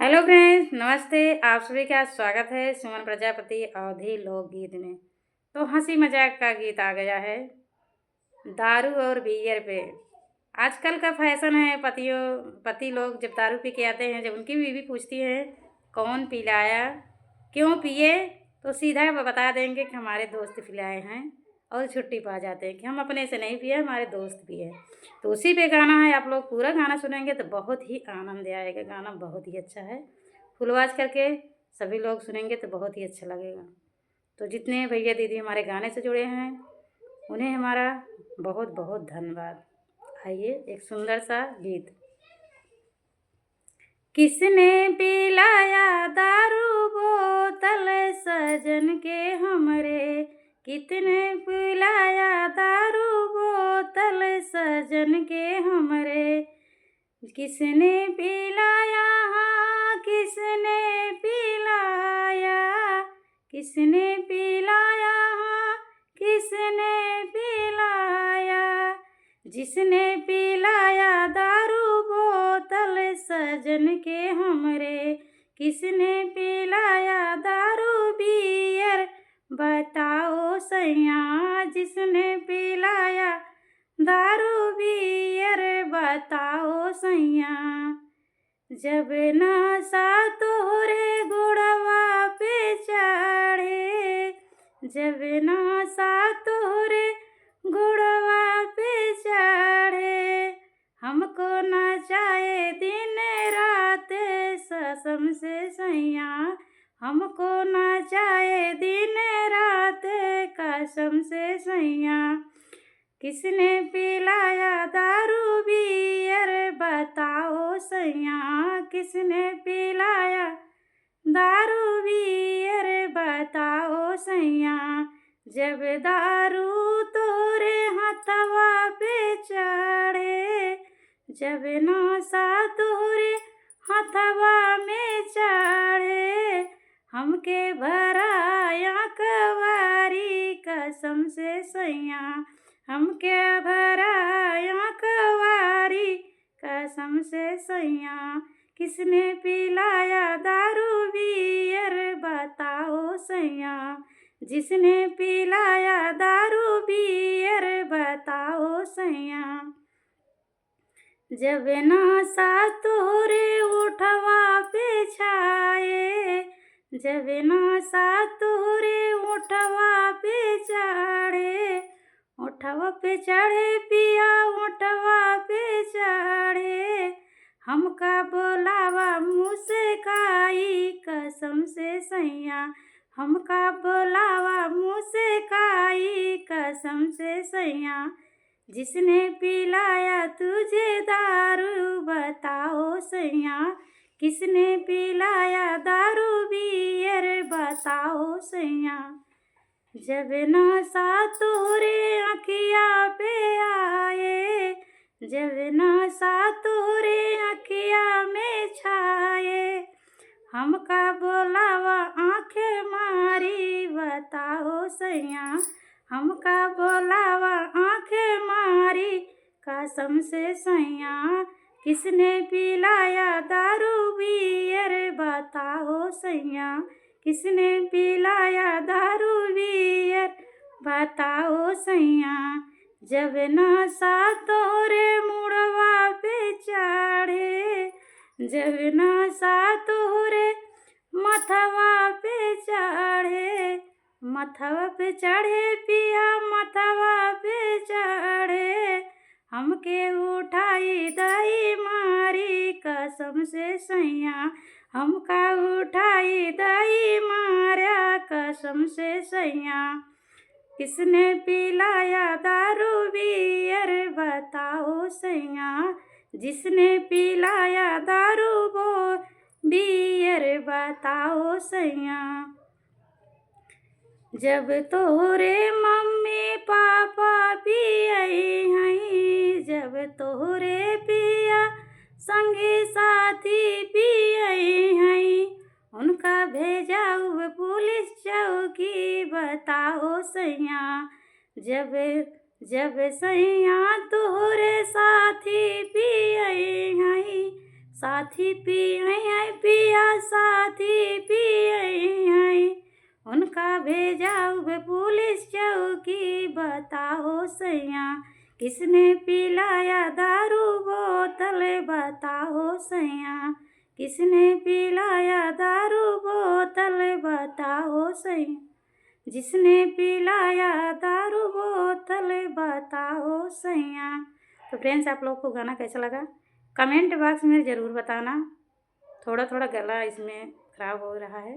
Hello friends, नमस्ते। आप सभी का स्वागत है सुमन प्रजापति अवधी लोकगीत में। तो हंसी मजाक का गीत आ गया है दारू और बियर पे। आजकल का फैशन है, पति लोग जब दारू पी के आते हैं, जब उनकी बीवी पूछती है कौन पिलाया, क्यों पिए, तो सीधा वो बता देंगे कि हमारे दोस्त पिलाए हैं और छुट्टी पा जाते हैं कि हम अपने से नहीं पिए, हमारे दोस्त पिए। तो उसी पे गाना है, आप लोग पूरा गाना सुनेंगे तो बहुत ही आनंद आएगा। गाना बहुत ही अच्छा है, फुल आवाज़ करके सभी लोग सुनेंगे तो बहुत ही अच्छा लगेगा। तो जितने भैया दीदी हमारे गाने से जुड़े हैं उन्हें हमारा बहुत बहुत धन्यवाद। आइए एक सुंदर सा गीत। किसने पिलाया दारू बोतल सजन के हमरे, कितने पिलाया दारू बोतल सजन के हमरे, किसने पिलाया, हाँ किसने पिलाया, किसने पिलाया, हाँ किसने पिलाया, जिसने पिलाया दारू बोतल सजन के हमरे, किसने पिलाया दारू बियर बताओ सैया, जिसने पिलाया दारू बियर बताओ सैया। जब नशा तोहरे गुड़वा पे चढ़े, जब नशा तोहरे गुड़वा पे चढ़े, हमको नचाए दिन रात कसम से सैया, हमको नचाए दिन रात कसम से सैया। किसने पिलाया दारू बियर बताओ सैया, किसने पिलाया दारू बियर बताओ सैया। जब दारू तोरे हथवा पे चढ़े, जब नशा तोरे हथवा में चढ़े, हमके भराया कवारी कसम से सैया, हमके भराया कवारी कसम से सैया। किसने पिलाया दारू बियर बताओ सैया, जिसने पिलाया दारू बियर बताओ सैया। जब नशा तोरे उठवा पे छाए, जब नशा तोरे उठवा पे चढ़े, उठवा पे चढ़े पिया उठवा पे चढ़े, हमका बोलावा मुँह से काई कसम से सैया, हमका बोलावा मुँह से काई कसम से सैया। जिसने पिलाया तुझे दारू बताओ सैया, किसने पिलाया दारू बियर बताओ सैया। जब नशा तोरे अखिया पे आए, जब नशा तोरे अखिया में छाए, हमका बोलावा आँखें मारी बताओ सैया, हमका बोलावा आँखें मारी कसम से सैया। किसने पिलाया दारू बियर बताओ सैया, किसने पिलाया दारू बियर बताओ सैया। जब नशा तोरे मुड़वा पे चढ़े, जब नशा तोरे मथवा पे चढ़े, मथवा पे चढ़े पिया मथवा पे चढ़े, हमके उठाई दई मारी कसम से सैया, हमका उठाई दई मारा कसम से सैया। किसने पिलाया दारू बियर बताओ सैया, जिसने पिलाया दारू बियर बताओ सैया। जब तोहरे मम्मी पापा पियई हैं, जब तोहरे पिया संगी साथी पियई हैं, उनका भेजाऊ पुलिस चौकी बताओ सैया। जब जब सैया तोहरे साथी पियई हैं, साथी पियई हैं, पिया साथी पिए उनका भेजाऊ बे पुलिस चौकी। बताओ सैया किसने पिलाया दारू बोतल, बताओ सैया किसने पिलाया दारू बोतल, बताओ सैया जिसने पिलाया दारू बोतल, बताओ सैया। तो फ्रेंड्स, आप लोग को गाना कैसा लगा कमेंट बॉक्स में ज़रूर बताना। थोड़ा थोड़ा गला इसमें ख़राब हो रहा है।